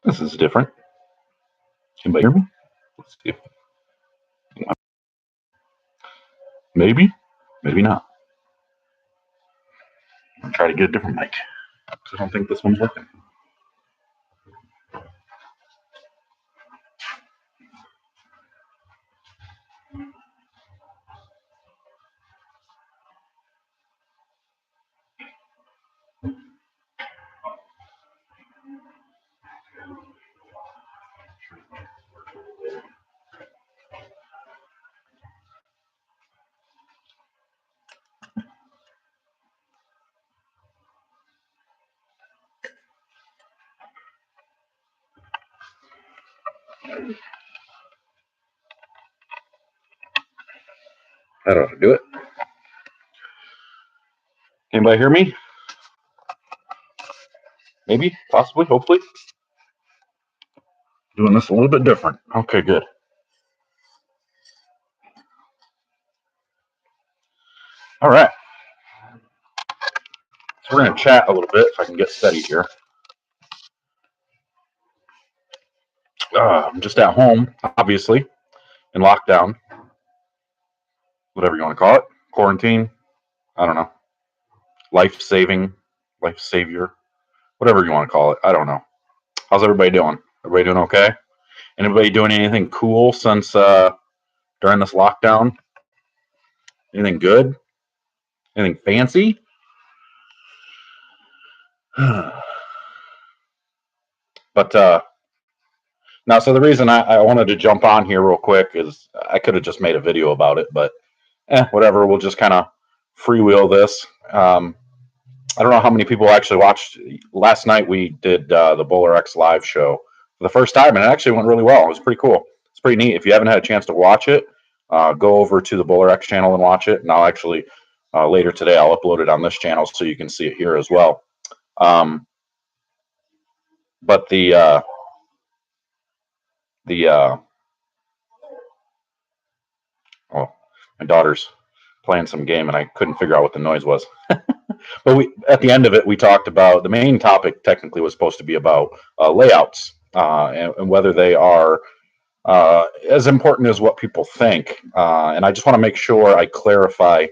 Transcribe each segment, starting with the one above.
This is different. Anybody hear me? Let's see. Maybe, maybe not. I'll try to get a different mic. I don't think this one's working. How do I do it? Anybody hear me? Maybe, possibly, hopefully. Doing this a little bit different. Okay, good. All right. So we're going to chat a little bit if I can get steady here. I'm just at home, obviously, in lockdown, whatever you want to call it. Quarantine. I don't know. Life saving, life savior, whatever you want to call it. I don't know. How's everybody doing? Everybody doing okay? Anybody doing anything cool since during this lockdown? Anything good? Anything fancy? But now, so the reason I wanted to jump on here real quick is I could have just made a video about it, but whatever. We'll just kind of freewheel this. I don't know how many people actually watched. Last night we did the Bowler X live show for the first time, and it actually went really well. It was pretty cool. It's pretty neat. If you haven't had a chance to watch it, go over to the Bowler X channel and watch it. And I'll actually later today I'll upload it on this channel so you can see it here as well. But oh, my daughter's playing some game and I couldn't figure out what the noise was. But at the end of it, we talked about the main topic. Technically, was supposed to be about layouts and whether they are as important as what people think. And I just want to make sure I clarify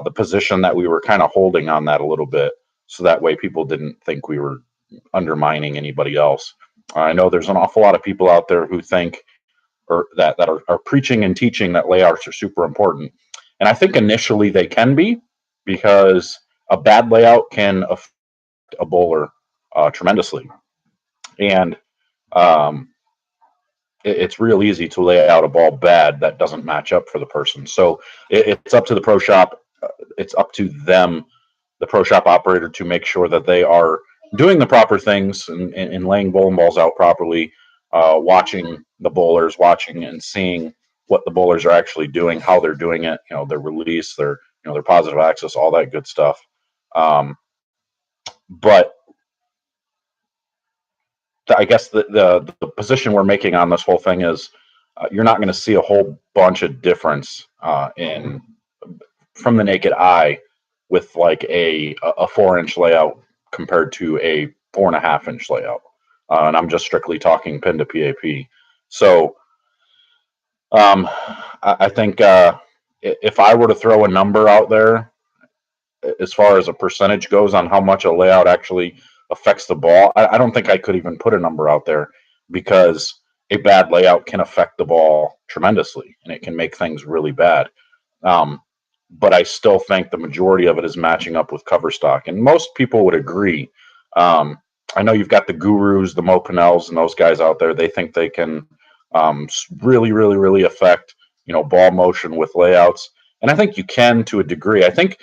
the position that we were kind of holding on that a little bit, so that way people didn't think we were undermining anybody else. I know there's an awful lot of people out there who think or that are preaching and teaching that layouts are super important. And I think initially they can be, because a bad layout can affect a bowler tremendously. And it's real easy to lay out a ball bad that doesn't match up for the person. So it's up to the pro shop. It's up to them, the pro shop operator, to make sure that they are doing the proper things and laying bowling balls out properly, watching the bowlers, watching and seeing what the bowlers are actually doing, how they're doing it, their release, their positive access, all that good stuff. But I guess the position we're making on this whole thing is you're not going to see a whole bunch of difference in from the naked eye with like a 4-inch layout compared to a 4.5-inch layout. And I'm just strictly talking pin to PAP. So I think if I were to throw a number out there as far as a percentage goes on how much a layout actually affects the ball, I don't think I could even put a number out there, because a bad layout can affect the ball tremendously and it can make things really bad. But I still think the majority of it is matching up with cover stock, and most people would agree. I know you've got the gurus, the Mo Pinnells, and those guys out there. They think they can really, really, really affect ball motion with layouts, and I think you can to a degree. I think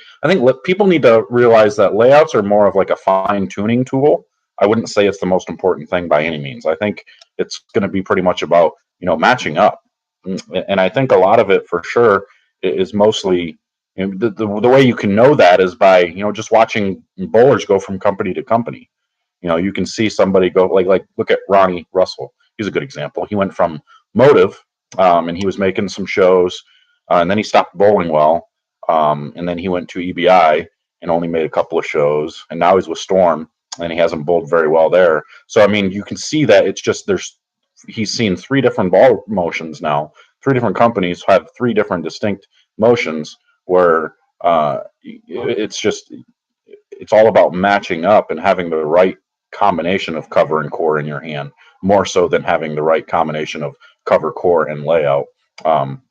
people need to realize that layouts are more of like a fine tuning tool. I wouldn't say it's the most important thing by any means. I think it's going to be pretty much about matching up, and I think a lot of it for sure is mostly. The way you can know that is by just watching bowlers go from company to company. You can see somebody go like look at Ronnie Russell. He's a good example. He went from Motive, and he was making some shows, and then he stopped bowling well, and then he went to EBI and only made a couple of shows, and now he's with Storm, and he hasn't bowled very well there. So I mean, you can see that it's just he's seen three different ball motions now. Three different companies have three different distinct motions where it's all about matching up and having the right combination of cover and core in your hand, more so than having the right combination of cover, core, and layout. Um,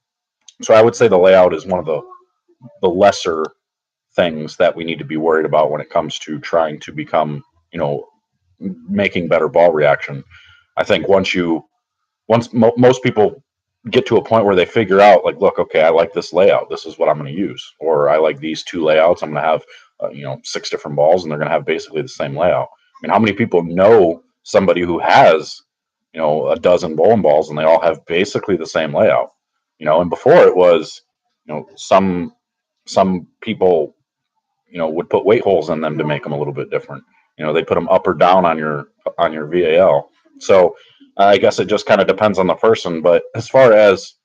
so I would say the layout is one of the lesser things that we need to be worried about when it comes to trying to become, making better ball reaction. I think most people get to a point where they figure out, like, look, okay, I like this layout. This is what I'm going to use. Or I like these two layouts. I'm going to have, 6 different balls, and they're going to have basically the same layout. I mean, how many people know somebody who has, a dozen bowling balls and they all have basically the same layout? And before it was, some people, would put weight holes in them to make them a little bit different. They put them up or down on your VAL. So I guess it just kind of depends on the person. But as far as,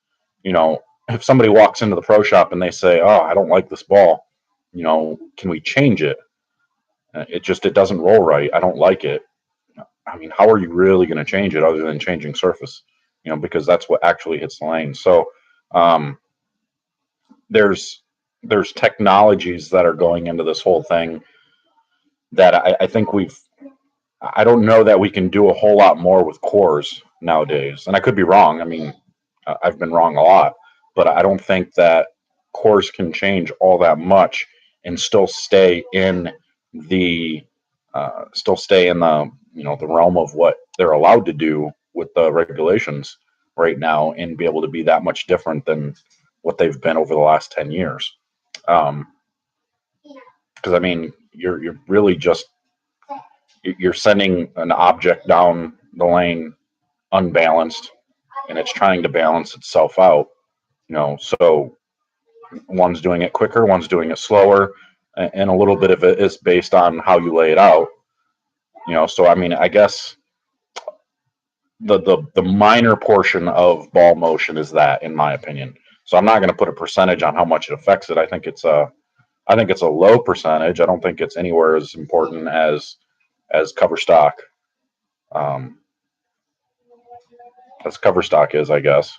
if somebody walks into the pro shop and they say, "Oh, I don't like this ball," can we change it? It doesn't roll right. I don't like it. I mean, how are you really going to change it other than changing surface? Because that's what actually hits the lane. So um, there's there's technologies that are going into this whole thing that I think I don't know that we can do a whole lot more with cores nowadays. And I could be wrong. I mean, I've been wrong a lot, but I don't think that cores can change all that much and the still stay in the realm of what they're allowed to do with the regulations right now, and be able to be that much different than what they've been over the last 10 years. Um, because I mean, you're really just you're sending an object down the lane unbalanced, and it's trying to balance itself out. So one's doing it quicker, one's doing it slower, and a little bit of it is based on how you lay it out. So I mean, I guess the minor portion of ball motion is that, in my opinion. So I'm not going to put a percentage on how much it affects it. I think it's a low percentage. I don't think it's anywhere as important as cover stock. Um, as cover stock is, I guess.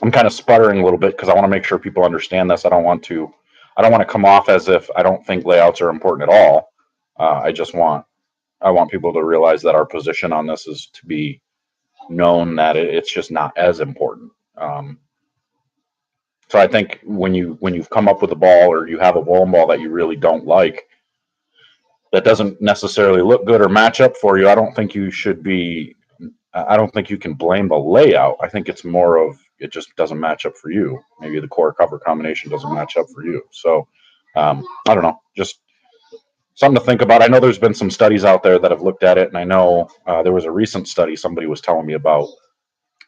I'm kind of sputtering a little bit because I want to make sure people understand this. I don't want to come off as if I don't think layouts are important at all. I want people to realize that our position on this is to be known that it's just not as important. So I think when you've come up with a ball, or you have a bowling ball that you really don't like, that doesn't necessarily look good or match up for you, I don't think you should be. I don't think you can blame the layout. I think it's more of it just doesn't match up for you. Maybe the core cover combination doesn't match up for you. So I don't know. Just something to think about. I know there's been some studies out there that have looked at it, and I know there was a recent study somebody was telling me about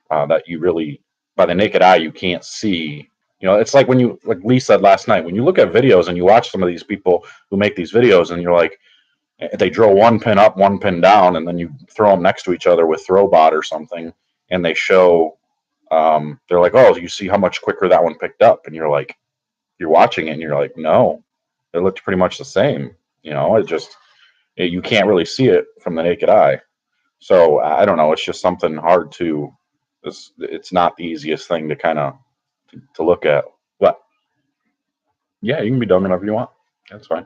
that you really, by the naked eye, you can't see. It's like like Lee said last night, when you look at videos and you watch some of these people who make these videos, and you're like, they drill one pin up, one pin down, and then you throw them next to each other with Throwbot or something, and they show, they're like, "Oh, you see how much quicker that one picked up?" And you're like, you're watching it, and you're like, "No, it looked pretty much the same." You can't really see it from the naked eye. So I don't know. It's just something hard to. It's not the easiest thing to kind of to look at. But yeah, you can be done whenever you want. That's fine.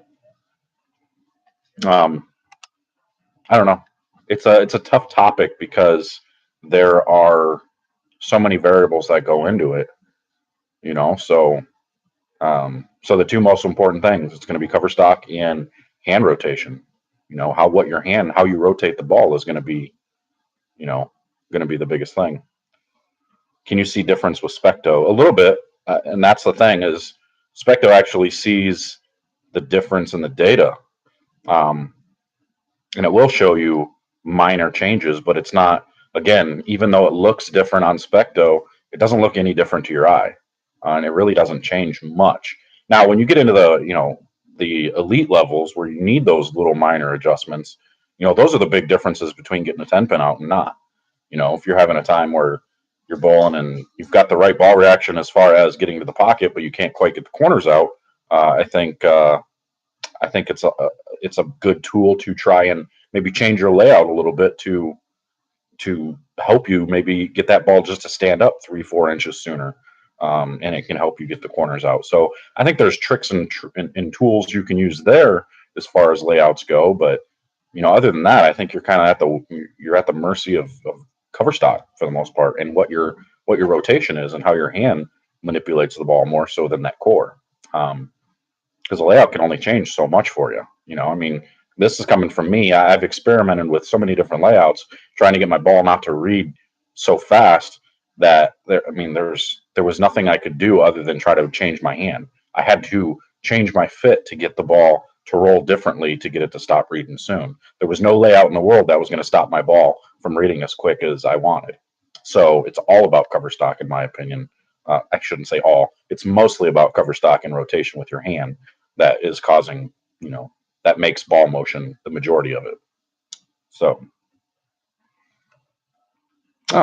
Um, I don't know. It's a tough topic because there are so many variables that go into it. So the two most important things, it's going to be cover stock and hand rotation. How you rotate the ball is going to be, you know, going to be the biggest thing. Can you see difference with Specto? A little bit, and that's the thing is Specto actually sees the difference in the data, um, and it will show you minor changes, but it's not. Again, even though it looks different on Specto, it doesn't look any different to your eye, and it really doesn't change much. Now, when you get into the elite levels where you need those little minor adjustments, those are the big differences between getting a 10 pin out and not. If you're having a time where you're bowling and you've got the right ball reaction as far as getting to the pocket, but you can't quite get the corners out, I think think it's a good tool to try and maybe change your layout a little bit to help you maybe get that ball just to stand up 3-4 inches sooner. And it can help you get the corners out. So I think there's tricks and tools you can use there as far as layouts go. But other than that, I think you're kind of at the mercy of cover stock for the most part, and what your rotation is and how your hand manipulates the ball more so than that core. Because the layout can only change so much for you. I mean, this is coming from me. I've experimented with so many different layouts, trying to get my ball not to read so fast that there was nothing I could do other than try to change my hand. I had to change my fit to get the ball to roll differently to get it to stop reading soon. There was no layout in the world that was going to stop my ball from reading as quick as I wanted. So it's all about cover stock, in my opinion. I shouldn't say all. It's mostly about cover stock and rotation with your hand that is causing, that makes ball motion the majority of it. So,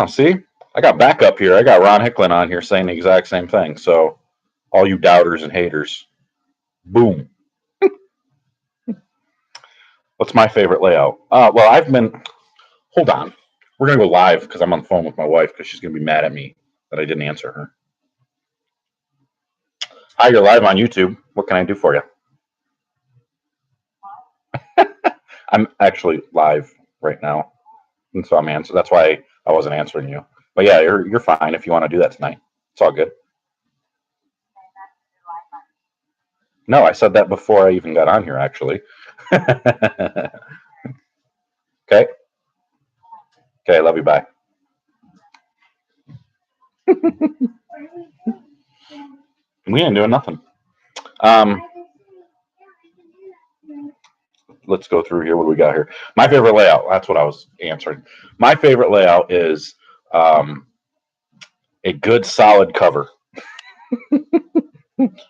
see, I got backup here. I got Ron Hicklin on here saying the exact same thing. So, all you doubters and haters, boom. What's my favorite layout? Well, hold on. We're going to go live because I'm on the phone with my wife because she's going to be mad at me that I didn't answer her. Hi, you're live on YouTube. What can I do for you? I'm actually live right now, and so I'm answering. That's why I wasn't answering you. But yeah, you're fine if you want to do that tonight. It's all good. No, I said that before I even got on here, actually. Okay. Okay, love you. Bye. We ain't doing nothing. Let's go through here. What do we got here? My favorite layout. That's what I was answering. My favorite layout is a good solid cover.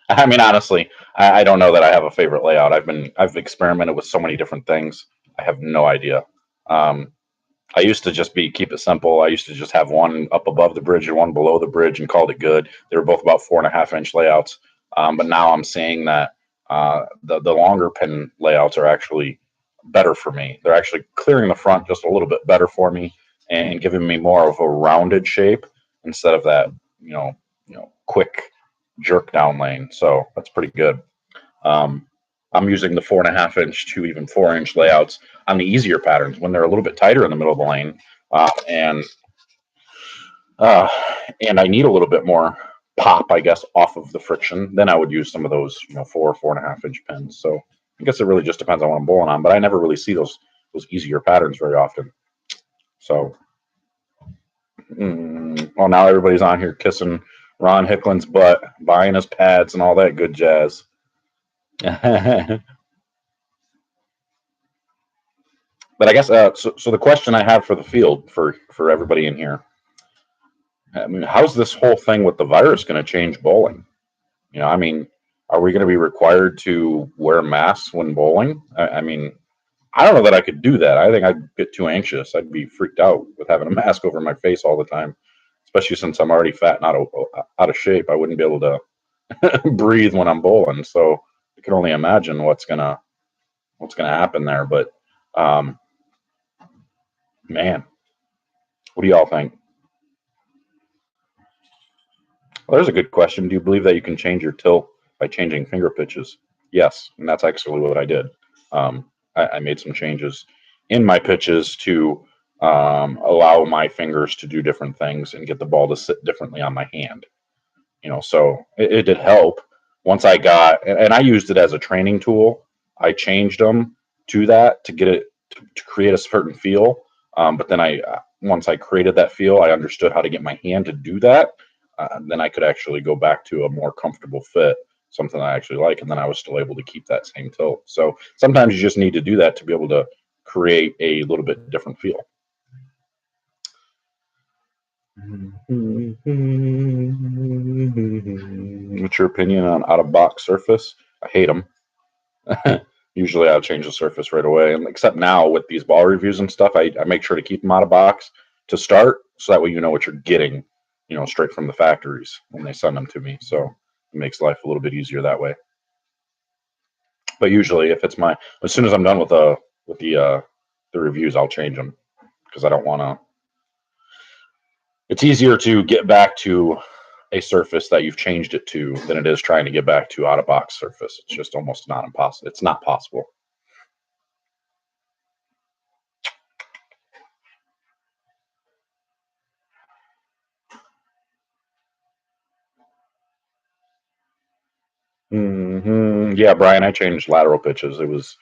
I mean, honestly, I don't know that I have a favorite layout. I've experimented with so many different things. I have no idea. I used to just keep it simple. I used to just have one up above the bridge and one below the bridge and called it good. They were both about 4.5-inch layouts. But now I'm seeing that the longer pin layouts are actually better for me. They're actually clearing the front just a little bit better for me and giving me more of a rounded shape instead of that, quick jerk down lane. So that's pretty good. I'm using the 4.5-inch to even 4-inch layouts on the easier patterns when they're a little bit tighter in the middle of the lane, and I need a little bit more pop, I guess, off of the friction. Then I would use some of those, 4.5-inch pins. So I guess it really just depends on what I'm bowling on, but I never really see those easier patterns very often. So, well, now everybody's on here kissing Ron Hicklin's butt, buying his pads and all that good jazz. But I guess so the question I have for the field for everybody in here, I mean, how's this whole thing with the virus going to change bowling? I mean, are we going to be required to wear masks when bowling? I mean, I don't know that I could do that. I think I'd get too anxious. I'd be freaked out with having a mask over my face all the time, especially since I'm already fat and out of shape. I wouldn't be able to breathe when I'm bowling. So I can only imagine what's gonna happen there. But man, what do y'all think? Well, there's a good question. Do you believe that you can change your tilt by changing finger pitches? Yes, and that's actually what I did. I made some changes in my pitches to allow my fingers to do different things and get the ball to sit differently on my hand. So it did help. Once I got, and I used it as a training tool. I changed them to that to get it to create a certain feel. But then once I created that feel, I understood how to get my hand to do that. Then I could actually go back to a more comfortable fit, something I actually like, and then I was still able to keep that same tilt. So sometimes you just need to do that to be able to create a little bit different feel. What's your opinion on out-of-box surface? I hate them. Usually I'll change the surface right away. And except now with these ball reviews and stuff, I make sure to keep them out of box to start, so that way you know what you're getting, straight from the factories when they send them to me. So it makes life a little bit easier that way. But usually, if it's as soon as I'm done with the reviews, I'll change them because I don't want to. It's easier to get back to a surface that you've changed it to than it is trying to get back to out of box surface. It's just almost not impossible. It's not possible. Yeah, Brian, I changed lateral pitches. It was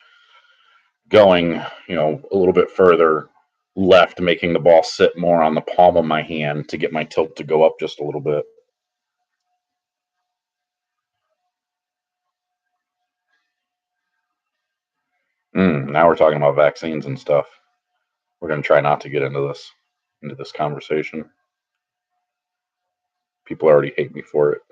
going, a little bit further left, making the ball sit more on the palm of my hand to get my tilt to go up just a little bit. Now we're talking about vaccines and stuff. We're going to try not to get into this conversation. People already hate me for it.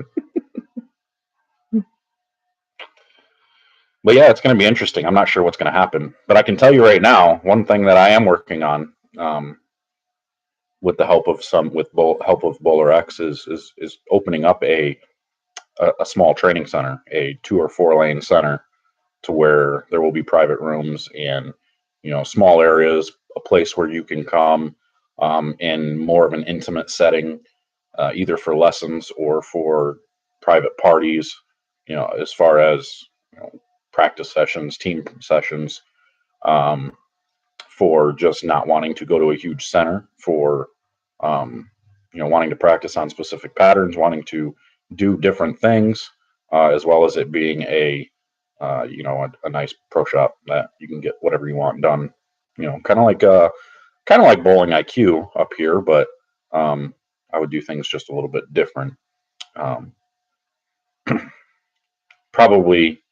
But yeah, it's going to be interesting. I'm not sure what's going to happen, but I can tell you right now, one thing that I am working on, with the help of help of Bowler X, is opening up a small training center, a 2 or 4 lane center, to where there will be private rooms and small areas, a place where you can come in more of an intimate setting, either for lessons or for private parties. As far as practice sessions, team sessions, um, for just not wanting to go to a huge center, for wanting to practice on specific patterns, wanting to do different things, as well as it being a nice pro shop that you can get whatever you want done. Kind of like Bowling IQ up here, but I would do things just a little bit different. Um, Probably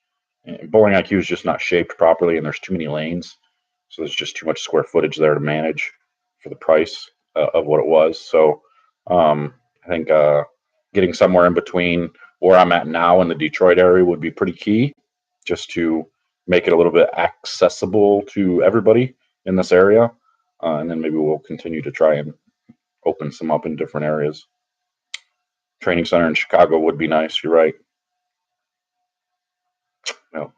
Bowling IQ is just not shaped properly, and there's too many lanes, so there's just too much square footage there to manage for the price of what it was. So I think getting somewhere in between where I'm at now in the Detroit area would be pretty key, just to make it a little bit accessible to everybody in this area, and then maybe we'll continue to try and open some up in different areas. Training center in Chicago would be nice. You're right. No.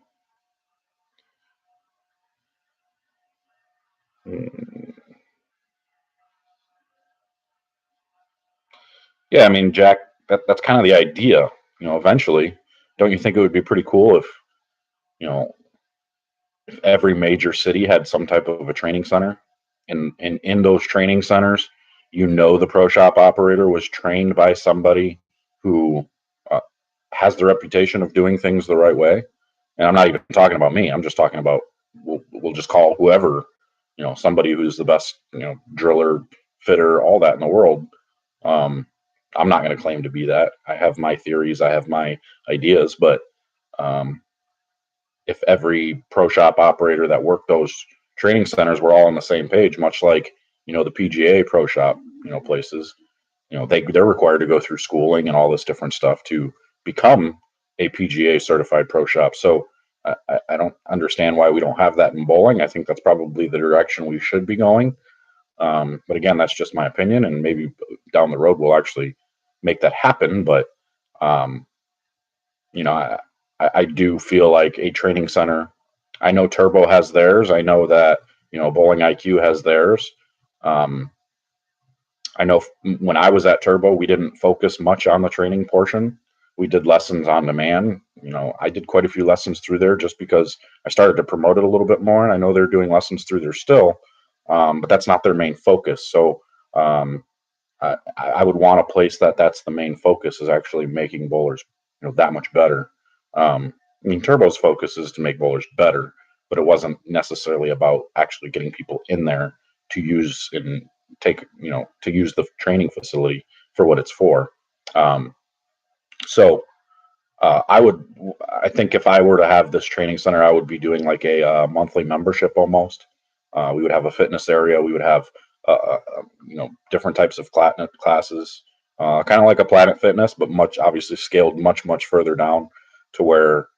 Mm. Yeah, I mean, Jack, that's kind of the idea. Eventually, don't you think it would be pretty cool you know, if every major city had some type of a training center, and in those training centers, the pro shop operator was trained by somebody who uh, has the reputation of doing things the right way. And I'm not even talking about me. I'm just talking about, we'll just call whoever, somebody who's the best, driller, fitter, all that in the world. Um, I'm not going to claim to be that. I have my theories, I have my ideas, but um, if every pro shop operator that worked those training centers were all on the same page, much like the PGA pro shop places, they're required to go through schooling and all this different stuff to become a PGA certified pro shop. So I don't understand why we don't have that in bowling. I think that's probably the direction we should be going. But again, that's just my opinion, and maybe down the road we'll actually make that happen. But um, I do feel like a training center. I know Turbo has theirs. I know that Bowling IQ has theirs. Um, I know when I was at Turbo, we didn't focus much on the training portion. We did lessons on demand. I did quite a few lessons through there just because I started to promote it a little bit more. And I know they're doing lessons through there still, but that's not their main focus. So um, I would want a place that's the main focus, is actually making bowlers, that much better. I mean, Turbo's focus is to make bowlers better, but it wasn't necessarily about actually getting people in there to use and to use the training facility for what it's for. Um, so I think if I were to have this training center, I would be doing like a monthly membership almost. We would have a fitness area. We would have, different types of classes, kind of like a Planet Fitness, but obviously scaled much further down, to where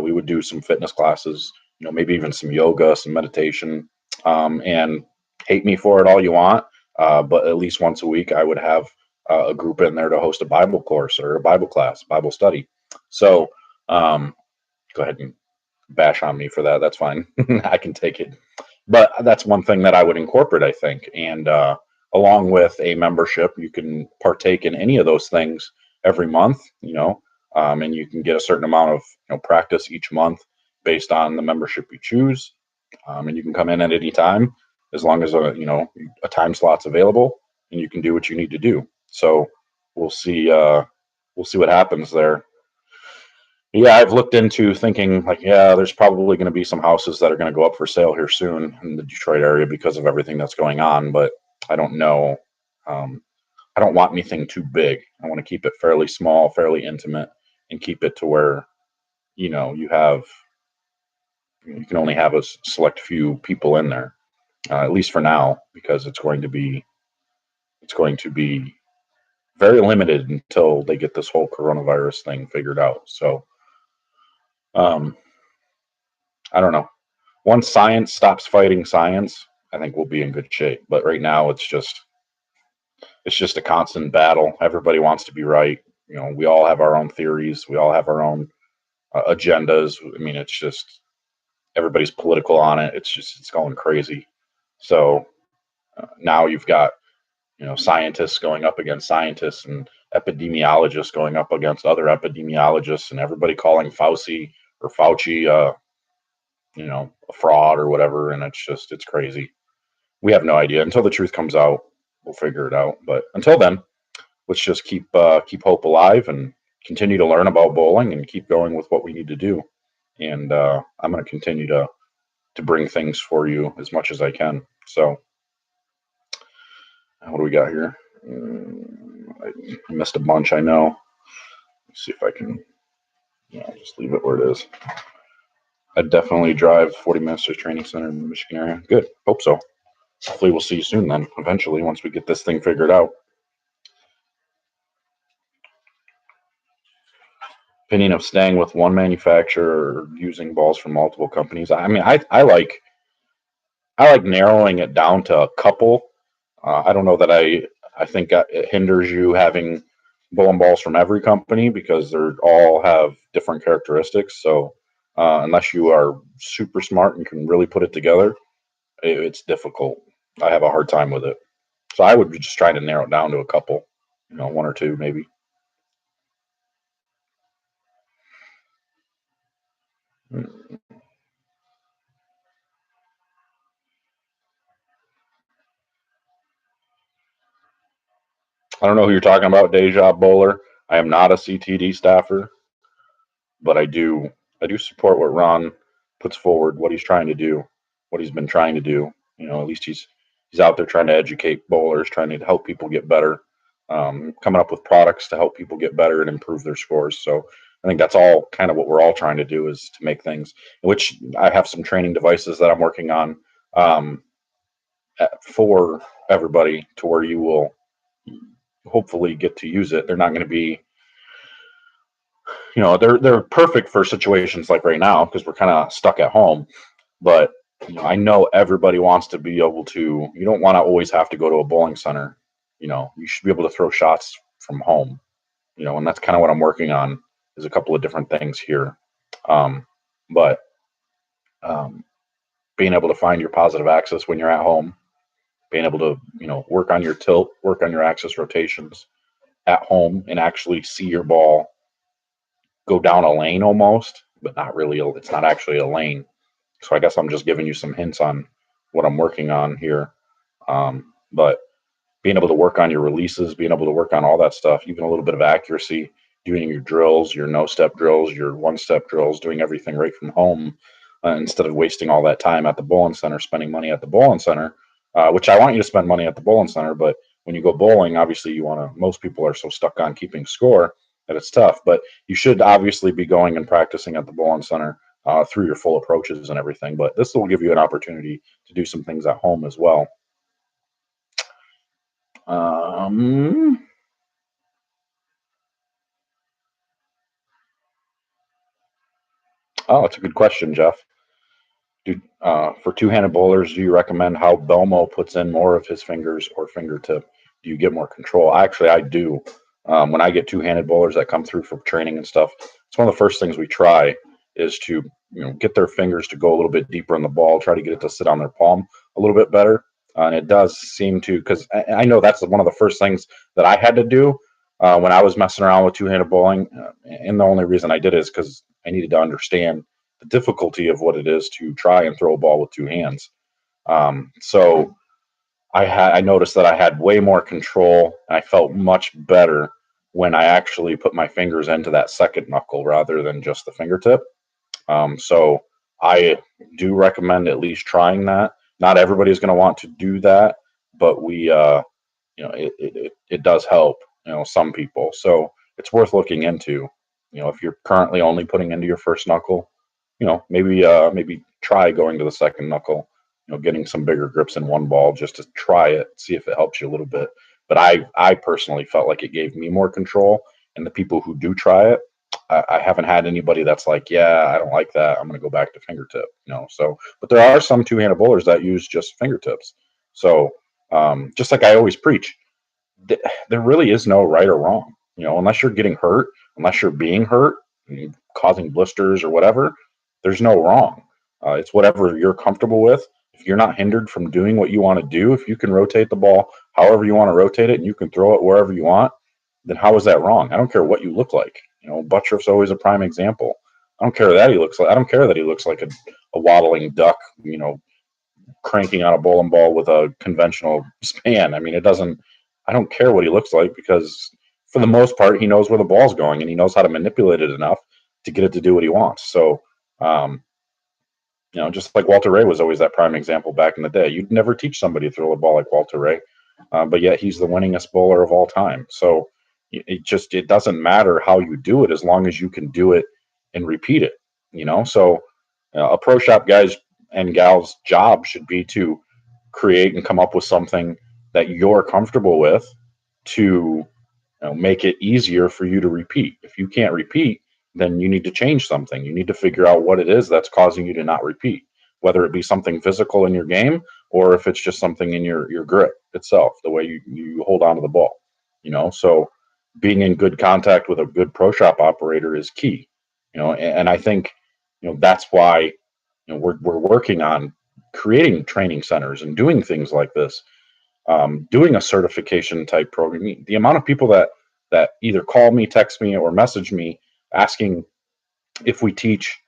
we would do some fitness classes, maybe even some yoga, some meditation, and hate me for it all you want, but at least once a week I would have a group in there to host a Bible course or a Bible class, Bible study. So go ahead and bash on me for that. That's fine. I can take it. But that's one thing that I would incorporate, I think. And along with a membership, you can partake in any of those things every month, and you can get a certain amount of practice each month based on the membership you choose. And you can come in at any time as long as a time slot's available, and you can do what you need to do. So we'll see. We'll see what happens there. Yeah, I've looked into thinking like, yeah, there's probably going to be some houses that are going to go up for sale here soon in the Detroit area because of everything that's going on. But I don't know. Um, I don't want anything too big. I want to keep it fairly small, fairly intimate, and keep it to where you can only have a select few people in there, at least for now, because it's going to be very limited until they get this whole coronavirus thing figured out. So um, I don't know. Once science stops fighting science, I think we'll be in good shape. But right now, it's just a constant battle. Everybody wants to be right. We all have our own theories. We all have our own agendas. I mean, it's just everybody's political on it. It's going crazy. So now you've got scientists going up against scientists and epidemiologists going up against other epidemiologists, and everybody calling Fauci, a fraud or whatever. And it's crazy. We have no idea until the truth comes out. We'll figure it out. But until then, let's just keep hope alive and continue to learn about bowling and keep going with what we need to do. And I'm going to continue to bring things for you as much as I can. So, what do we got here? I missed a bunch, I know. Let's see if I can just leave it where it is. I'd definitely drive 40 minutes to the training center in the Michigan area. Good. Hope so. Hopefully we'll see you soon then, eventually, once we get this thing figured out. Opinion of staying with one manufacturer or using balls from multiple companies. I mean, I like narrowing it down to a couple. I don't know that I think it hinders you having bowling balls from every company because they all have different characteristics. So unless you are super smart and can really put it together, it's difficult. I have a hard time with it. So I would be just trying to narrow it down to a couple, one or two maybe. I don't know who you're talking about, Deja Bowler. I am not a CTD staffer, but I do support what Ron puts forward, what he's trying to do, what he's been trying to do. At least he's out there trying to educate bowlers, trying to help people get better, coming up with products to help people get better and improve their scores. So I think that's all kind of what we're all trying to do is to make things. Which I have some training devices that I'm working on for everybody to where you will hopefully get to use it. They're not going to be they're perfect for situations like right now because we're kind of stuck at home. But I know everybody wants to be able to. You don't want to always have to go to a bowling center. You should be able to throw shots from home. And that's kind of what I'm working on. Is a couple of different things here, but being able to find your positive axis when you're at home, being able to work on your tilt, work on your axis rotations at home, and actually see your ball go down a lane almost, but not really. It's not actually a lane. So I guess I'm just giving you some hints on what I'm working on here. But being able to work on your releases, being able to work on all that stuff, even a little bit of accuracy, doing your drills, your no-step drills, your one-step drills, doing everything right from home instead of wasting all that time at the bowling center, spending money at the bowling center, which I want you to spend money at the bowling center. But when you go bowling, obviously most people are so stuck on keeping score that it's tough. But you should obviously be going and practicing at the bowling center through your full approaches and everything. But this will give you an opportunity to do some things at home as well. Oh, it's a good question, Jeff. For two-handed bowlers, do you recommend how Belmo puts in more of his fingers or fingertip? Do you get more control? Actually, I do. When I get two-handed bowlers that come through for training and stuff, it's one of the first things we try is to get their fingers to go a little bit deeper in the ball, try to get it to sit on their palm a little bit better. And it does seem to, because I know that's one of the first things that I had to do when I was messing around with two-handed bowling. And the only reason I did it is because I needed to understand the difficulty of what it is to try and throw a ball with two hands. So I noticed that I had way more control, and I felt much better when I actually put my fingers into that second knuckle rather than just the fingertip. So I do recommend at least trying that. Not everybody's going to want to do that, but it does help, some people. So it's worth looking into. If you're currently only putting into your first knuckle, maybe try going to the second knuckle, getting some bigger grips in one ball just to try it, see if it helps you a little bit. But I personally felt like it gave me more control, and the people who do try it, I haven't had anybody that's like, yeah, I don't like that, I'm going to go back to fingertip. So, but there are some two-handed bowlers that use just fingertips. So, just like I always preach, there really is no right or wrong. Unless you're getting hurt, unless you're being hurt, causing blisters or whatever, there's no wrong. It's whatever you're comfortable with. If you're not hindered from doing what you want to do, if you can rotate the ball however you want to rotate it and you can throw it wherever you want, then how is that wrong? I don't care what you look like. Buttriff's always a prime example. I don't care that he looks like. I don't care that he looks like a waddling duck. Cranking out a bowling ball with a conventional span. I mean, it doesn't. I don't care what he looks like because for the most part, he knows where the ball's going and he knows how to manipulate it enough to get it to do what he wants. So, um, just like Walter Ray was always that prime example back in the day. You'd never teach somebody to throw a ball like Walter Ray, but yet he's the winningest bowler of all time. So it doesn't matter how you do it as long as you can do it and repeat it. So a pro shop guy's and gals' job should be to create and come up with something that you're comfortable with to make it easier for you to repeat. If you can't repeat, then you need to change something. You need to figure out what it is that's causing you to not repeat, whether it be something physical in your game or if it's just something in your grip itself, the way you hold on to the ball. So being in good contact with a good pro shop operator is key. And I think that's why we're working on creating training centers and doing things like this, doing a certification type program. The amount of people that either call me, text me, or message me asking if we teach,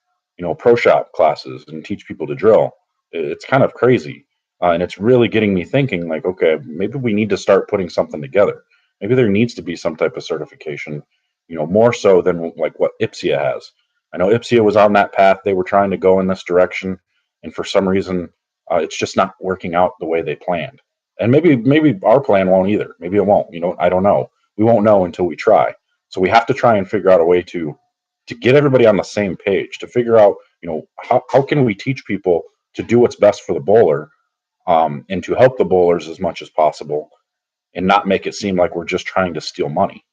pro shop classes and teach people to drill, it's kind of crazy, and it's really getting me thinking. Like, okay, maybe we need to start putting something together. Maybe there needs to be some type of certification, more so than like what IPSIA has. I know IPSIA was on that path; they were trying to go in this direction, and for some reason, it's just not working out the way they planned. And maybe our plan won't either. Maybe it won't. I don't know. We won't know until we try. So we have to try and figure out a way to get everybody on the same page, to figure out, how can we teach people to do what's best for the bowler, and to help the bowlers as much as possible and not make it seem like we're just trying to steal money.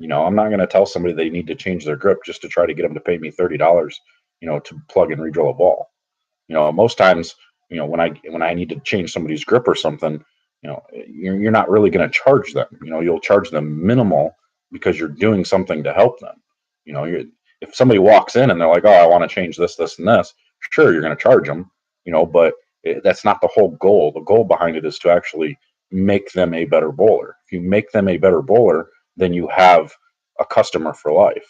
I'm not going to tell somebody they need to change their grip just to try to get them to pay me $30, to plug and redrill a ball. Most times, when I need to change somebody's grip or something, you're not really going to charge them. You'll charge them minimal because you're doing something to help them. If somebody walks in and they're like, "Oh, I want to change this, this, and this," sure, you're going to charge them. But that's not the whole goal. The goal behind it is to actually make them a better bowler. If you make them a better bowler, then you have a customer for life.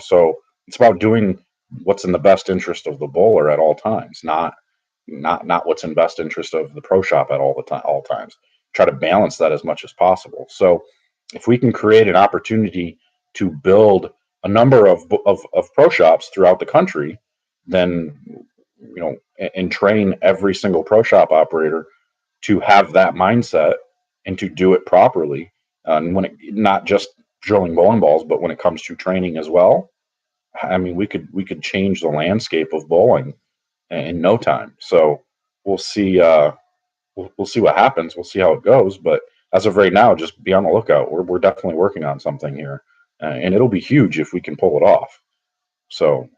So it's about doing what's in the best interest of the bowler at all times, not what's in best interest of the pro shop at all times. Try to balance that as much as possible. So if we can create an opportunity to build a number of pro shops throughout the country, then and train every single pro shop operator to have that mindset and to do it properly. And when it not just drilling bowling balls, but when it comes to training as well, I mean, we could change the landscape of bowling in no time. So we'll see. We'll see what happens. We'll see how it goes. But as of right now, just be on the lookout. We're definitely working on something here, and it'll be huge if we can pull it off. So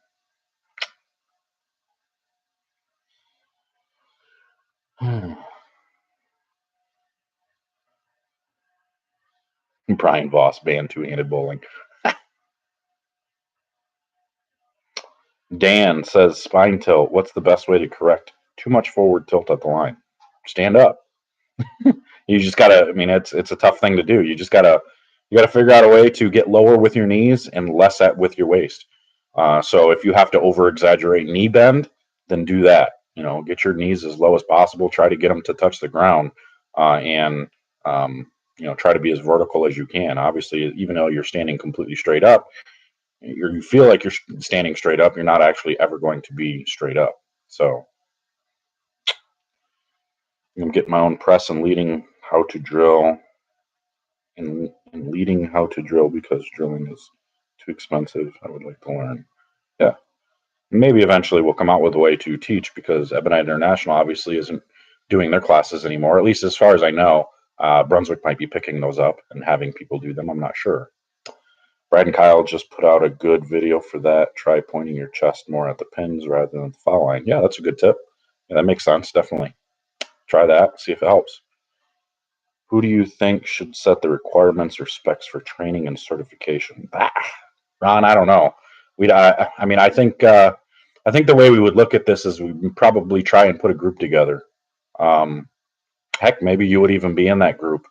Brian Voss banned two-handed bowling. Dan says spine tilt. What's the best way to correct too much forward tilt at the line? Stand up. You just gotta. I mean, it's a tough thing to do. You gotta figure out a way to get lower with your knees and less at with your waist. So if you have to over exaggerate knee bend, then do that. Get your knees as low as possible. Try to get them to touch the ground, and try to be as vertical as you can. Obviously, even though you're standing completely straight up, you feel like you're standing straight up. You're not actually ever going to be straight up. So I'm getting my own press and leading how to drill and leading how to drill because drilling is too expensive. I would like to learn. Yeah. Maybe eventually we'll come out with a way to teach because Ebonite International obviously isn't doing their classes anymore, at least as far as I know. Brunswick might be picking those up and having people do them. I'm not sure. Brad and Kyle just put out a good video for that. Try pointing your chest more at the pins rather than the foul line. Yeah, that's a good tip. Yeah, that makes sense. Definitely. Try that. See if it helps. Who do you think should set the requirements or specs for training and certification? Ron, I don't know. I mean, I think the way we would look at this is we would probably try and put a group together. Um, Heck, maybe you would even be in that group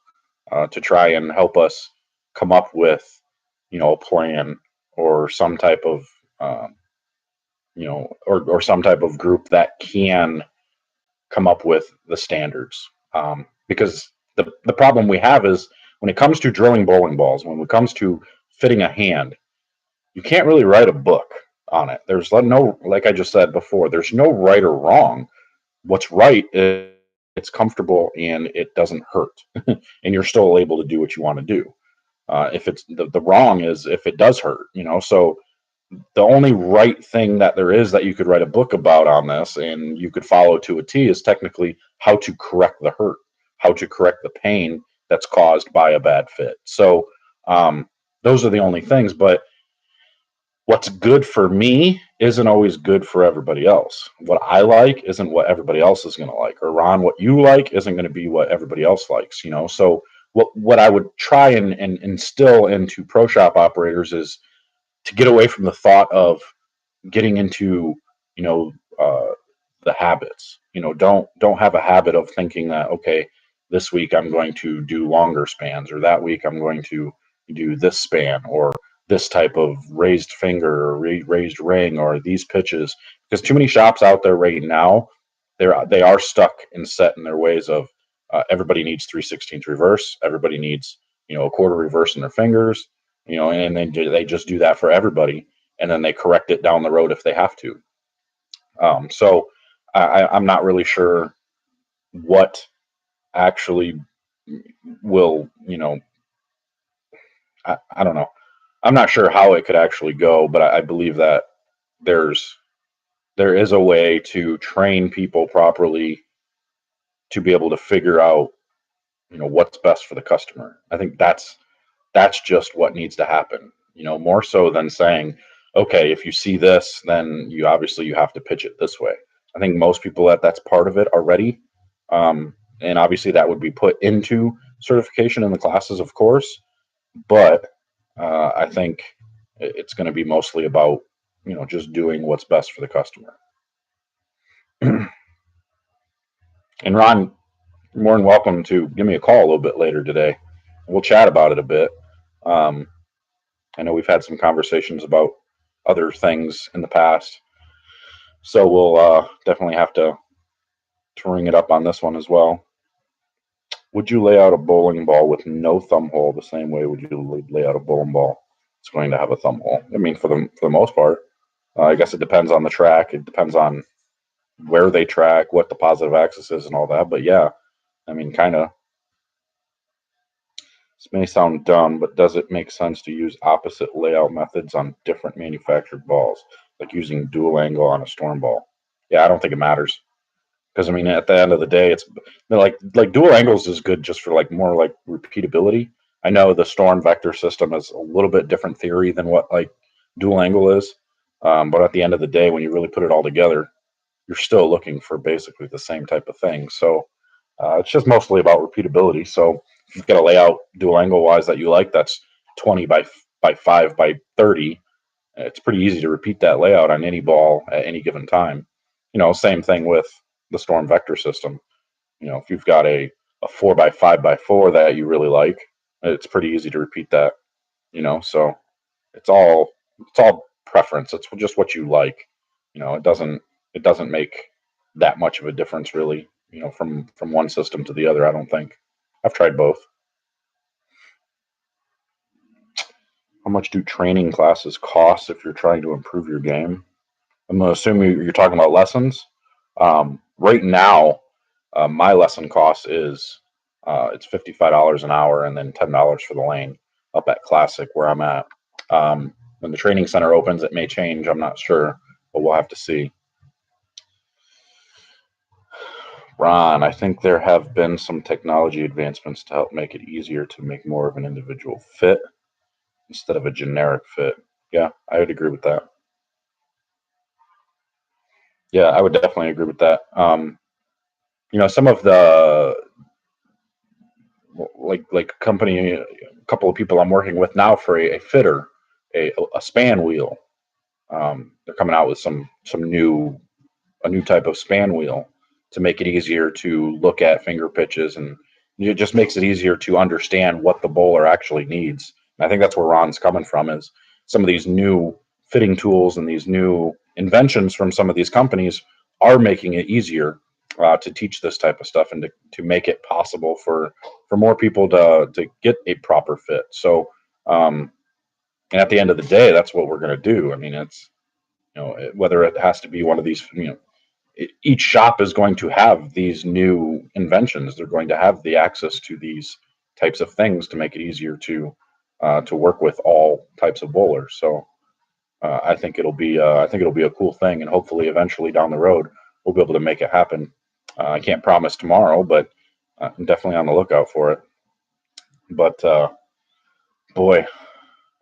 to try and help us come up with, a plan or some type of, or some type of group that can come up with the standards. Because the problem we have is when it comes to drilling bowling balls, when it comes to fitting a hand, you can't really write a book on it. There's no, like I just said before, there's no right or wrong. What's right is it's comfortable and it doesn't hurt, and you're still able to do what you want to do. If it's the wrong is if it does hurt, So the only right thing that there is that you could write a book about on this and you could follow to a T is technically how to correct the hurt, how to correct the pain that's caused by a bad fit. So those are the only things. But what's good for me isn't always good for everybody else. What I like isn't what everybody else is going to like, or Ron, what you like isn't going to be what everybody else likes. So what I would try and instill into pro shop operators is to get away from the thought of getting into you know uh, the habits. Don't have a habit of thinking that, okay, this week I'm going to do longer spans, or that week I'm going to do this span, or this type of raised finger, or raised ring, or these pitches. Because too many shops out there right now, they are stuck and set in their ways of everybody needs 3/16 reverse, everybody needs a quarter reverse in their fingers, and then they just do that for everybody, and then they correct it down the road if they have to. So I'm not really sure what actually will, I don't know. I'm not sure how it could actually go, but I believe that there's there is a way to train people properly to be able to figure out, what's best for the customer. I think that's just what needs to happen, more so than saying, okay, if you see this, then you have to pitch it this way. I think most people that's part of it already. And obviously that would be put into certification in the classes, of course, but I think it's going to be mostly about, just doing what's best for the customer. And Ron, you're more than welcome to give me a call a little bit later today. We'll chat about it a bit. Um, I know we've had some conversations about other things in the past, so we'll definitely have to ring it up on this one as well. Would you lay out a bowling ball with no thumb hole the same way would you lay out a bowling ball it's going to have a thumb hole? I mean, for the most part, I guess it depends on the track. It depends on where they track, what the positive axis is, and all that. But yeah, I mean, kind of. This may sound dumb, but does it make sense to use opposite layout methods on different manufactured balls, like using dual angle on a storm ball? Yeah, I don't think it matters because I mean, at the end of the day, it's like dual angles is good just for like more like repeatability. I know the storm vector system is a little bit different theory than what like dual angle is, but at the end of the day, when you really put it all together, you're still looking for basically the same type of thing. So it's just mostly about repeatability. So if you've got a layout dual angle wise that you like, that's 20 by 5 by 30. It's pretty easy to repeat that layout on any ball at any given time. Same thing with the Storm Vector system. If you've got a 4x5x4 that you really like, it's pretty easy to repeat that. So it's all preference. It's just what you like. It doesn't make that much of a difference really. From one system to the other. I don't think. I've tried both. How much do training classes cost if you're trying to improve your game? I'm gonna assume you're talking about lessons. Right now, my lesson cost is it's $55 an hour and then $10 for the lane up at Classic where I'm at. When the training center opens, it may change. I'm not sure, but we'll have to see. Ron, I think there have been some technology advancements to help make it easier to make more of an individual fit instead of a generic fit. Yeah, I would agree with that. Yeah, I would definitely agree with that. Some of the like company, a couple of people I'm working with now for a fitter, a span wheel. They're coming out with a new type of span wheel to make it easier to look at finger pitches, and it just makes it easier to understand what the bowler actually needs. And I think that's where Ron's coming from, is some of these new fitting tools and these new inventions from some of these companies are making it easier to teach this type of stuff and to make it possible for more people to get a proper fit. So, and at the end of the day, that's what we're going to do. I mean, it's whether it has to be one of these, each shop is going to have these new inventions. They're going to have the access to these types of things to make it easier to work with all types of bowlers. So I think it'll be a cool thing, and hopefully, eventually down the road, we'll be able to make it happen. I can't promise tomorrow, but I'm definitely on the lookout for it. But boy,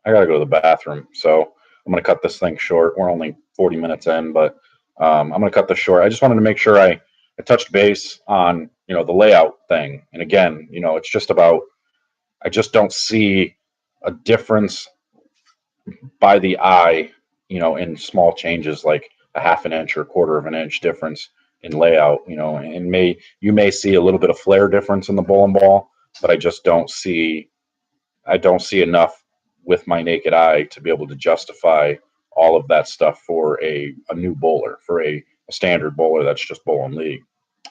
I gotta go to the bathroom, so I'm gonna cut this thing short. We're only 40 minutes in, but I'm gonna cut this short. I just wanted to make sure I touched base on the layout thing, and again, it's just about I just don't see a difference by the eye, in small changes like a half an inch or a quarter of an inch difference in layout, and you may see a little bit of flare difference in the bowling ball, but I don't see enough with my naked eye to be able to justify all of that stuff for a new bowler, for a standard bowler that's just bowling league.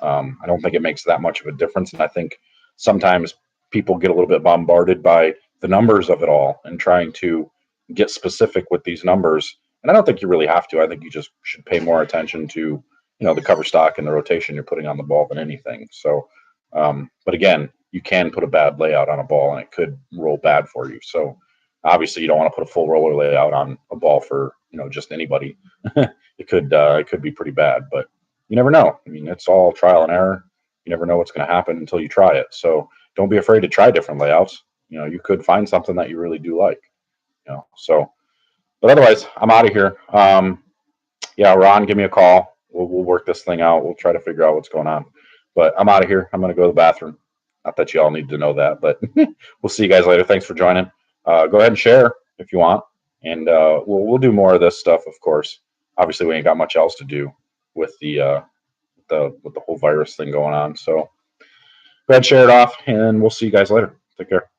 I don't think it makes that much of a difference, and I think sometimes people get a little bit bombarded by the numbers of it all and trying to get specific with these numbers. And I don't think you really have to. I think you just should pay more attention to the cover stock and the rotation you're putting on the ball than anything. So, but again, you can put a bad layout on a ball and it could roll bad for you. So obviously you don't want to put a full roller layout on a ball for just anybody. It could be pretty bad, but you never know. I mean, it's all trial and error. You never know what's going to happen until you try it. So don't be afraid to try different layouts. You could find something that you really do like. So, but otherwise, I'm out of here. Yeah, Ron, give me a call. We'll work this thing out. We'll try to figure out what's going on. But I'm out of here. I'm going to go to the bathroom. Not that you all need to know that, but we'll see you guys later. Thanks for joining. Go ahead and share if you want, and we'll do more of this stuff, of course. Obviously, we ain't got much else to do with the whole virus thing going on. So go ahead, share it off, and we'll see you guys later. Take care.